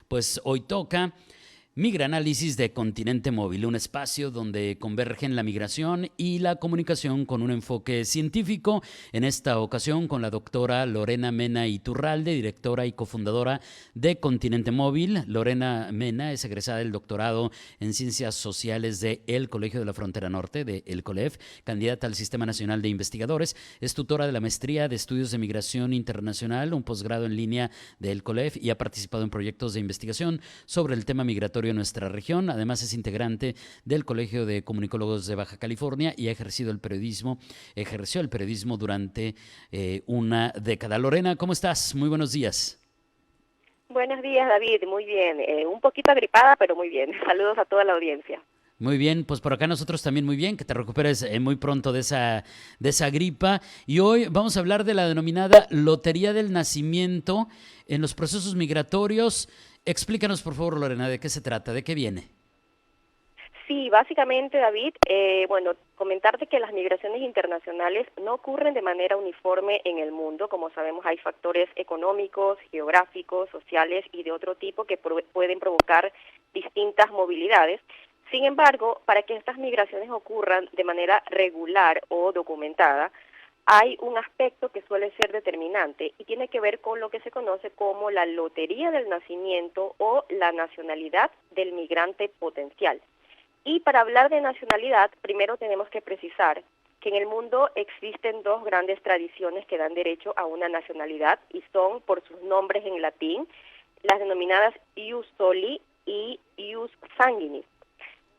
Pues hoy toca Migranálisis de Continente Móvil, un espacio donde convergen la migración y la comunicación con un enfoque científico, en esta ocasión con la doctora Lorena Mena Iturralde, directora y cofundadora de Continente Móvil. Lorena Mena es egresada del doctorado en Ciencias Sociales de El Colegio de la Frontera Norte, de El COLEF, candidata al Sistema Nacional de Investigadores, es tutora de la Maestría de Estudios de Migración Internacional, un posgrado en línea de El COLEF, y ha participado en proyectos de investigación sobre el tema migratorio en nuestra región. Además es integrante del Colegio de Comunicólogos de Baja California y ha ejerció el periodismo durante una década. Lorena, ¿cómo estás? Muy buenos días. Buenos días, David. Muy bien. Un poquito agripada, pero muy bien. Saludos a toda la audiencia. Muy bien, pues por acá nosotros también muy bien, que te recuperes muy pronto de esa gripa. Y hoy vamos a hablar de la denominada Lotería del Nacimiento en los procesos migratorios. Explícanos, por favor, Lorena, ¿de qué se trata? ¿De qué viene? Sí, básicamente, David, comentarte que las migraciones internacionales no ocurren de manera uniforme en el mundo. Como sabemos, hay factores económicos, geográficos, sociales y de otro tipo que pueden provocar distintas movilidades. Sin embargo, para que estas migraciones ocurran de manera regular o documentada, hay un aspecto que suele ser determinante y tiene que ver con lo que se conoce como la lotería del nacimiento o la nacionalidad del migrante potencial. Y para hablar de nacionalidad, primero tenemos que precisar que en el mundo existen dos grandes tradiciones que dan derecho a una nacionalidad y son, por sus nombres en latín, las denominadas ius soli y ius sanguinis.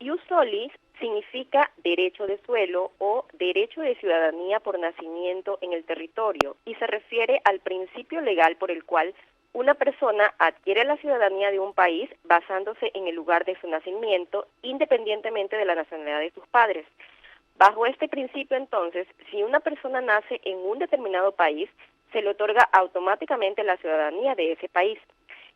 Ius soli significa derecho de suelo o derecho de ciudadanía por nacimiento en el territorio y se refiere al principio legal por el cual una persona adquiere la ciudadanía de un país basándose en el lugar de su nacimiento, independientemente de la nacionalidad de sus padres. Bajo este principio, entonces, si una persona nace en un determinado país, se le otorga automáticamente la ciudadanía de ese país.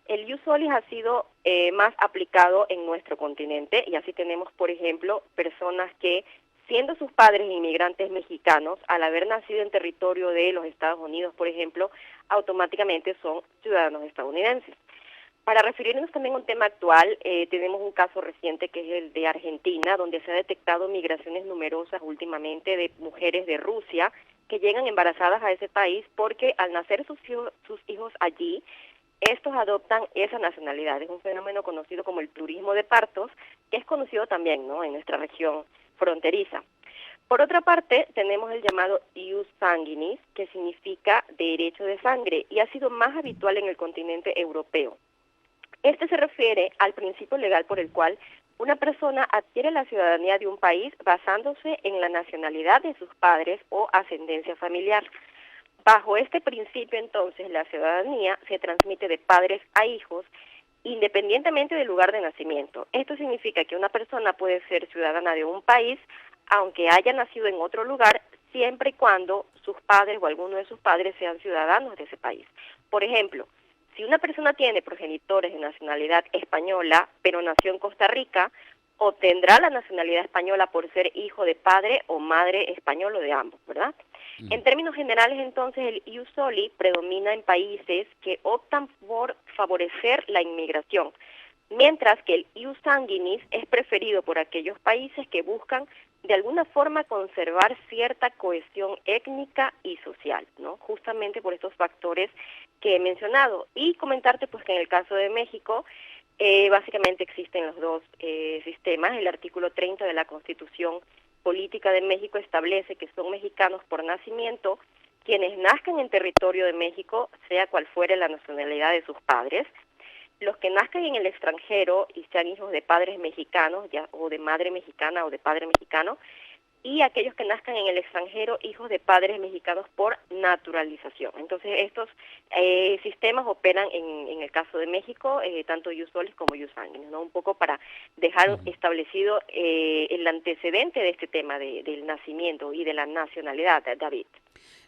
El ius soli ha sido más aplicado en nuestro continente y así tenemos, por ejemplo, personas que, siendo sus padres inmigrantes mexicanos, al haber nacido en territorio de los Estados Unidos, por ejemplo, automáticamente son ciudadanos estadounidenses. Para referirnos también a un tema actual, tenemos un caso reciente que es el de Argentina, donde se ha detectado migraciones numerosas últimamente de mujeres de Rusia que llegan embarazadas a ese país porque al nacer sus hijos allí, estos adoptan esa nacionalidad. Es un fenómeno conocido como el turismo de partos, que es conocido también, ¿no?, en nuestra región fronteriza. Por otra parte, tenemos el llamado ius sanguinis, que significa derecho de sangre, y ha sido más habitual en el continente europeo. Este se refiere al principio legal por el cual una persona adquiere la ciudadanía de un país basándose en la nacionalidad de sus padres o ascendencia familiar. Bajo este principio, entonces, la ciudadanía se transmite de padres a hijos independientemente del lugar de nacimiento. Esto significa que una persona puede ser ciudadana de un país aunque haya nacido en otro lugar, siempre y cuando sus padres o alguno de sus padres sean ciudadanos de ese país. Por ejemplo, si una persona tiene progenitores de nacionalidad española, pero nació en Costa Rica, obtendrá la nacionalidad española por ser hijo de padre o madre español o de ambos, ¿verdad? En términos generales, entonces, el ius soli predomina en países que optan por favorecer la inmigración, mientras que el ius sanguinis es preferido por aquellos países que buscan de alguna forma conservar cierta cohesión étnica y social, ¿no?, justamente por estos factores que he mencionado. Y comentarte pues que en el caso de México, básicamente existen los dos sistemas. El artículo 30 de la Constitución Política de México establece que son mexicanos por nacimiento quienes nazcan en territorio de México, sea cual fuere la nacionalidad de sus padres. Los que nazcan en el extranjero y sean hijos de padres mexicanos, ya, o de madre mexicana o de padre mexicano, y aquellos que nazcan en el extranjero, hijos de padres mexicanos por naturalización. Entonces, estos sistemas operan en el caso de México, tanto ius solis como ius sanguinis, ¿no? Un poco para dejar establecido el antecedente de este tema del nacimiento y de la nacionalidad, David.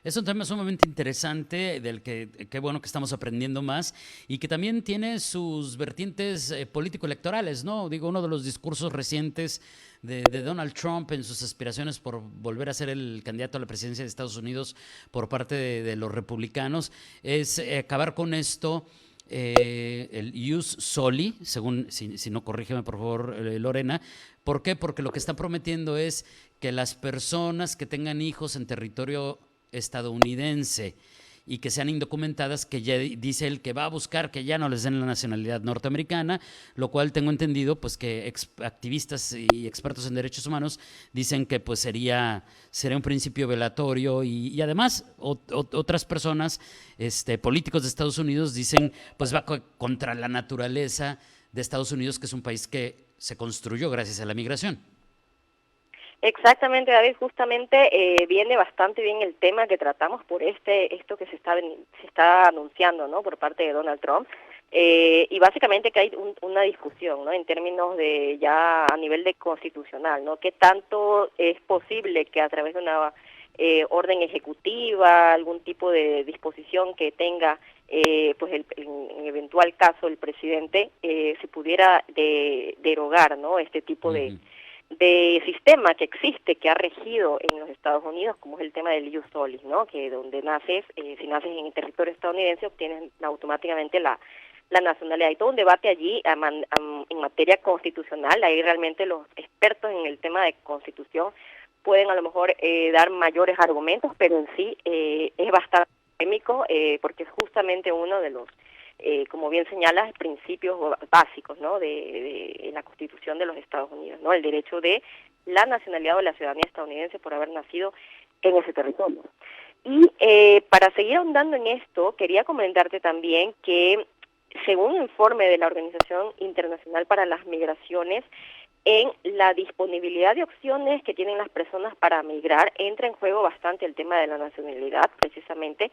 Es un tema sumamente interesante del que qué bueno que estamos aprendiendo más y que también tiene sus vertientes político-electorales, ¿no? Digo, uno de los discursos recientes de Donald Trump en sus aspiraciones por volver a ser el candidato a la presidencia de Estados Unidos por parte de los republicanos es acabar con esto el ius soli, según, si no, corrígeme por favor, Lorena. ¿Por qué? Porque lo que está prometiendo es que las personas que tengan hijos en territorio estadounidense y que sean indocumentadas, que ya dice él que va a buscar que ya no les den la nacionalidad norteamericana, lo cual tengo entendido pues que activistas y expertos en derechos humanos dicen que pues sería un principio violatorio y además otras personas, políticos de Estados Unidos dicen pues va contra la naturaleza de Estados Unidos, que es un país que se construyó gracias a la migración. Exactamente, David, justamente viene bastante bien el tema que tratamos por esto que se está anunciando, ¿no?, por parte de Donald Trump, y básicamente que hay una discusión, ¿no?, en términos de ya a nivel de constitucional, ¿no?, qué tanto es posible que a través de una orden ejecutiva, algún tipo de disposición que tenga pues en eventual caso el presidente, se pudiera derogar, ¿no?, este tipo Uh-huh. de sistema que existe, que ha regido en los Estados Unidos, como es el tema del ius soli, ¿no?, que donde naces, si naces en el territorio estadounidense, obtienes automáticamente la nacionalidad. Hay todo un debate allí en materia constitucional. Ahí realmente los expertos en el tema de constitución pueden a lo mejor dar mayores argumentos, pero en sí es bastante polémico, porque es justamente uno de los como bien señalas, principios básicos, ¿no?, de la Constitución de los Estados Unidos, ¿no?, el derecho de la nacionalidad o la ciudadanía estadounidense por haber nacido en ese territorio. Y para seguir ahondando en esto, quería comentarte también que, según un informe de la Organización Internacional para las Migraciones, en la disponibilidad de opciones que tienen las personas para migrar, entra en juego bastante el tema de la nacionalidad, precisamente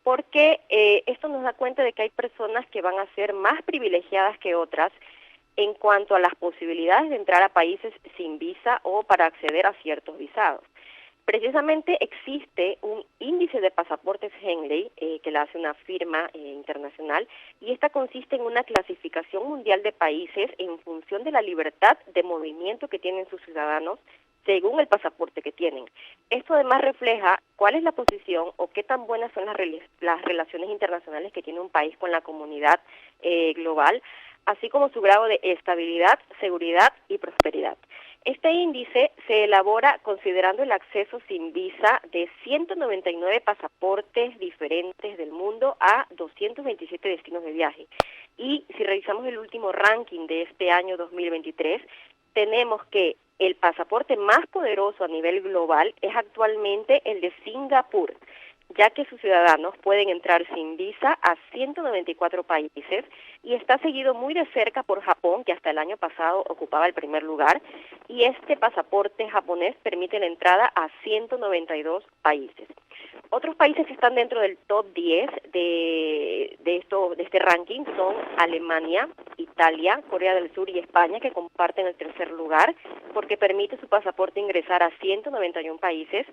porque esto nos da cuenta de que hay personas que van a ser más privilegiadas que otras en cuanto a las posibilidades de entrar a países sin visa o para acceder a ciertos visados. Precisamente existe un índice de pasaportes Henley que la hace una firma internacional, y esta consiste en una clasificación mundial de países en función de la libertad de movimiento que tienen sus ciudadanos según el pasaporte que tienen. Esto además refleja cuál es la posición o qué tan buenas son las relaciones internacionales que tiene un país con la comunidad global, así como su grado de estabilidad, seguridad y prosperidad. Este índice se elabora considerando el acceso sin visa de 199 pasaportes diferentes del mundo a 227 destinos de viaje. Y si revisamos el último ranking de este año 2023, tenemos que el pasaporte más poderoso a nivel global es actualmente el de Singapur, ya que sus ciudadanos pueden entrar sin visa a 194 países, y está seguido muy de cerca por Japón, que hasta el año pasado ocupaba el primer lugar, y este pasaporte japonés permite la entrada a 192 países. Otros países que están dentro del top 10 de este ranking son Alemania, Italia, Corea del Sur y España, que comparten el tercer lugar porque permite su pasaporte ingresar a 191 países,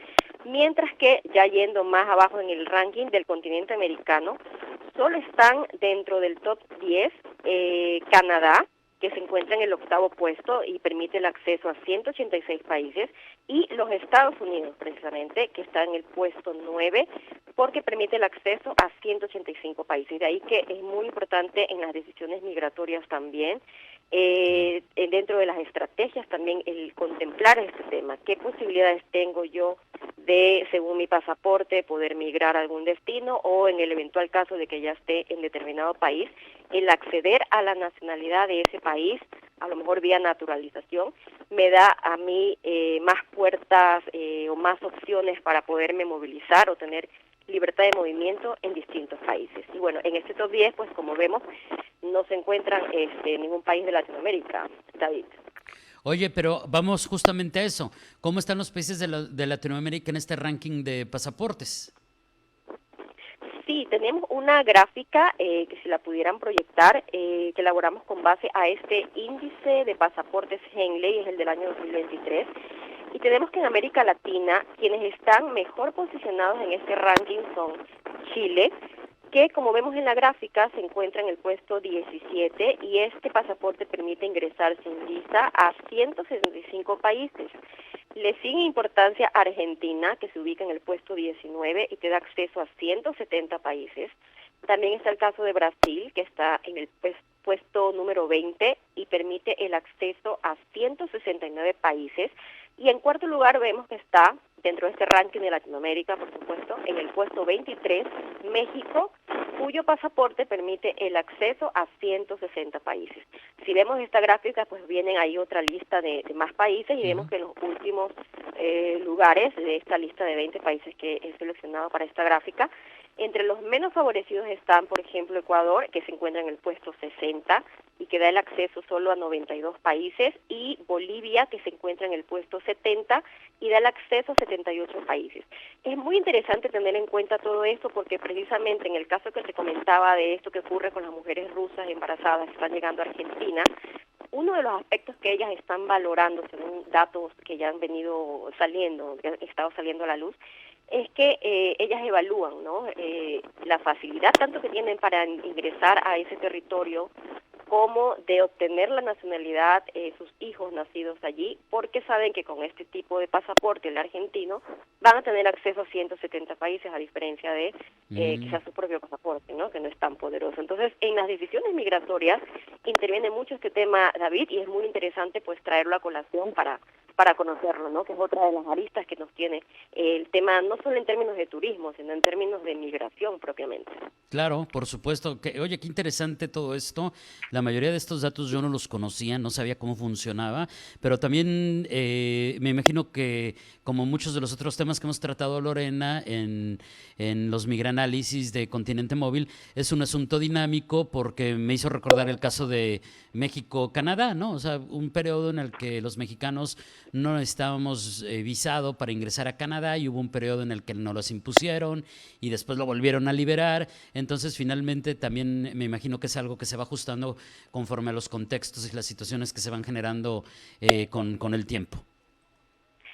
mientras que ya yendo más abajo en el ranking del continente americano, solo están dentro del top 10 Canadá, que se encuentra en el octavo puesto y permite el acceso a 186 países, y los Estados Unidos, precisamente, que está en el puesto 9, porque permite el acceso a 185 países. De ahí que es muy importante en las decisiones migratorias también, dentro de las estrategias también, el contemplar este tema. ¿Qué posibilidades tengo yo de, según mi pasaporte, poder migrar a algún destino, o en el eventual caso de que ya esté en determinado país, el acceder a la nacionalidad de ese país, a lo mejor vía naturalización, me da a mí más puertas o más opciones para poderme movilizar o tener libertad de movimiento en distintos países? Y bueno, en este top 10, pues como vemos, no se encuentran ningún país de Latinoamérica, David. Oye, pero vamos justamente a eso. ¿Cómo están los países de Latinoamérica en este ranking de pasaportes? Sí, tenemos una gráfica que si la pudieran proyectar, que elaboramos con base a este índice de pasaportes Henley, es el del año 2023, y tenemos que en América Latina quienes están mejor posicionados en este ranking son Chile, que como vemos en la gráfica se encuentra en el puesto 17, y este pasaporte permite ingresar sin visa a 165 países. Le sigue importancia Argentina, que se ubica en el puesto 19 y te da acceso a 170 países. También está el caso de Brasil, que está en el puesto número 20 y permite el acceso a 169 países. Y en cuarto lugar vemos que está, dentro de este ranking de Latinoamérica, por supuesto, en el puesto 23, México, cuyo pasaporte permite el acceso a 160 países. Si vemos esta gráfica, pues vienen ahí otra lista de más países y vemos que los últimos lugares de esta lista de 20 países que he seleccionado para esta gráfica, entre los menos favorecidos están, por ejemplo, Ecuador, que se encuentra en el puesto 60 y que da el acceso solo a 92 países, y Bolivia, que se encuentra en el puesto 70 y da el acceso a 78 países. Es muy interesante tener en cuenta todo esto porque precisamente en el caso que te comentaba de esto que ocurre con las mujeres rusas embarazadas que están llegando a Argentina, uno de los aspectos que ellas están valorando, según datos que ya han venido saliendo, que han estado saliendo a la luz, es que ellas evalúan, ¿no?, la facilidad tanto que tienen para ingresar a ese territorio como de obtener la nacionalidad sus hijos nacidos allí, porque saben que con este tipo de pasaporte, el argentino, van a tener acceso a 170 países, a diferencia de quizás su propio pasaporte, ¿no?, que no es tan poderoso. Entonces, en las decisiones migratorias interviene mucho este tema, David, y es muy interesante pues traerlo a colación para conocerlo, ¿no?, que es otra de las aristas que nos tiene el tema, no solo en términos de turismo, sino en términos de migración propiamente. Claro, por supuesto. Oye, qué interesante todo esto. La mayoría de estos datos yo no los conocía, no sabía cómo funcionaba, pero también me imagino que, como muchos de los otros temas que hemos tratado, Lorena, en los migranálisis de Continente Móvil, es un asunto dinámico porque me hizo recordar el caso de México-Canadá, ¿no? O sea, un periodo en el que los mexicanos no necesitábamos visado para ingresar a Canadá, y hubo un periodo en el que no los impusieron y después lo volvieron a liberar. Entonces, finalmente, también me imagino que es algo que se va ajustando conforme a los contextos y las situaciones que se van generando con el tiempo.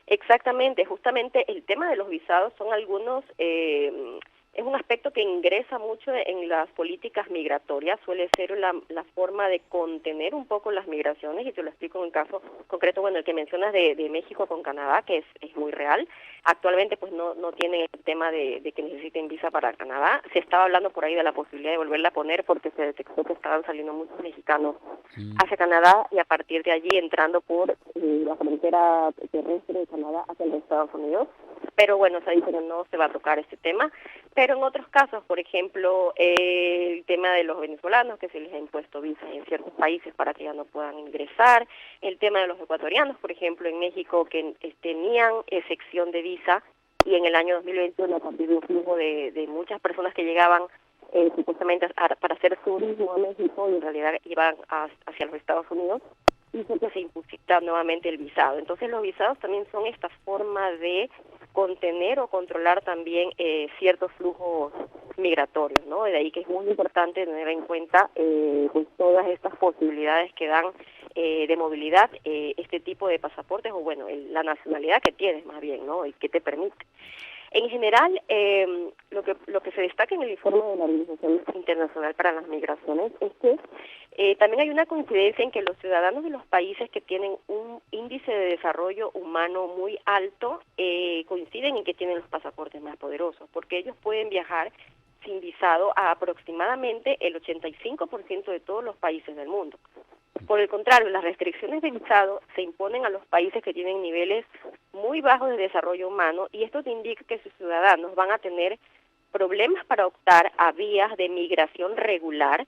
Exactamente, justamente el tema de los visados son algunos, es un aspecto que ingresa mucho en las políticas migratorias, suele ser la forma de contener un poco las migraciones, y te lo explico en un caso concreto, bueno, el que mencionas de México con Canadá, que es muy real. Actualmente pues no tienen el tema de que necesiten visa para Canadá. Se estaba hablando por ahí de la posibilidad de volverla a poner porque se detectó que estaban saliendo muchos mexicanos hacia Canadá, y a partir de allí entrando por la frontera terrestre de Canadá hacia los Estados Unidos. Pero bueno, se ha dicho que no se va a tocar este tema. Pero en otros casos, por ejemplo, el tema de los venezolanos, que se les ha impuesto visas en ciertos países para que ya no puedan ingresar, el tema de los ecuatorianos, por ejemplo, en México, que tenían sección de visa, y en el año 2021, a partir de un flujo de muchas personas que llegaban supuestamente para hacer turismo a México, y en realidad iban hacia los Estados Unidos, hizo que se impusiera nuevamente el visado. Entonces los visados también son esta forma de contener o controlar también ciertos flujos migratorios, ¿no? De ahí que es muy importante tener en cuenta pues todas estas posibilidades que dan de movilidad este tipo de pasaportes, o bueno, la nacionalidad que tienes más bien, ¿no?, y que te permite. En general, lo que se destaca en el informe de la Organización Internacional para las Migraciones es que también hay una coincidencia en que los ciudadanos de los países que tienen un índice de desarrollo humano muy alto coinciden en que tienen los pasaportes más poderosos, porque ellos pueden viajar sin visado a aproximadamente el 85% de todos los países del mundo. Por el contrario, las restricciones de visado se imponen a los países que tienen niveles muy bajos de desarrollo humano, y esto te indica que sus ciudadanos van a tener problemas para optar a vías de migración regular,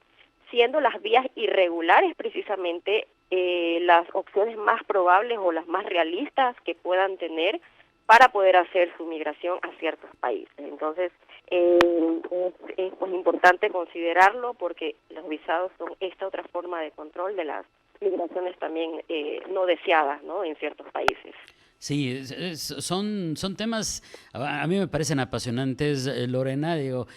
siendo las vías irregulares precisamente las opciones más probables o las más realistas que puedan tener para poder hacer su migración a ciertos países. Entonces, es pues importante considerarlo, porque los visados son esta otra forma de control de las migraciones también no deseadas, ¿no?, en ciertos países. Sí, son temas, a mí me parecen apasionantes, Lorena. Digo,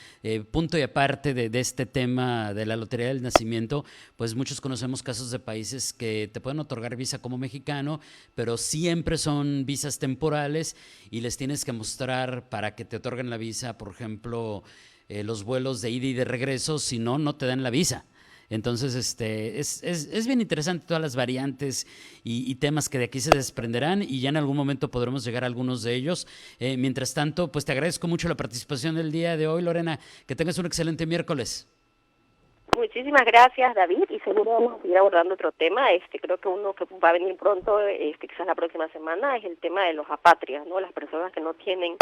punto y aparte de este tema de la Lotería del Nacimiento, pues muchos conocemos casos de países que te pueden otorgar visa como mexicano, pero siempre son visas temporales, y les tienes que mostrar para que te otorguen la visa, por ejemplo, los vuelos de ida y de regreso, si no, no te dan la visa. Entonces, es bien interesante todas las variantes y temas que de aquí se desprenderán y ya en algún momento podremos llegar a algunos de ellos. Mientras tanto, pues te agradezco mucho la participación del día de hoy, Lorena. Que tengas un excelente miércoles. Muchísimas gracias, David, y seguro vamos a seguir abordando otro tema. Creo que uno que va a venir pronto, quizás la próxima semana, es el tema de los apátridas, ¿no? Las personas que no tienen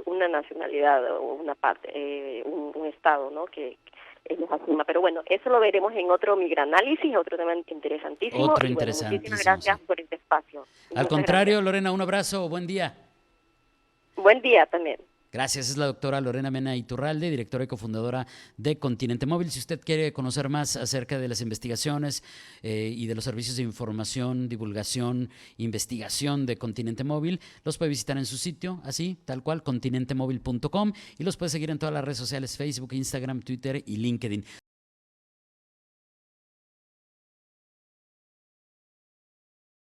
una nacionalidad o una parte, un estado, ¿no? Que los asuma. Pero bueno, eso lo veremos en otro migranálisis, otro tema interesantísimo. Otro y bueno, interesantísimo. muchísimas gracias por este espacio. Al contrario, Lorena, un abrazo, buen día. Buen día también. Gracias, es la doctora Lorena Mena Iturralde, directora y cofundadora de Continente Móvil. Si usted quiere conocer más acerca de las investigaciones y de los servicios de información, divulgación, investigación de Continente Móvil, los puede visitar en su sitio, así, tal cual, continentemóvil.com, y los puede seguir en todas las redes sociales, Facebook, Instagram, Twitter y LinkedIn.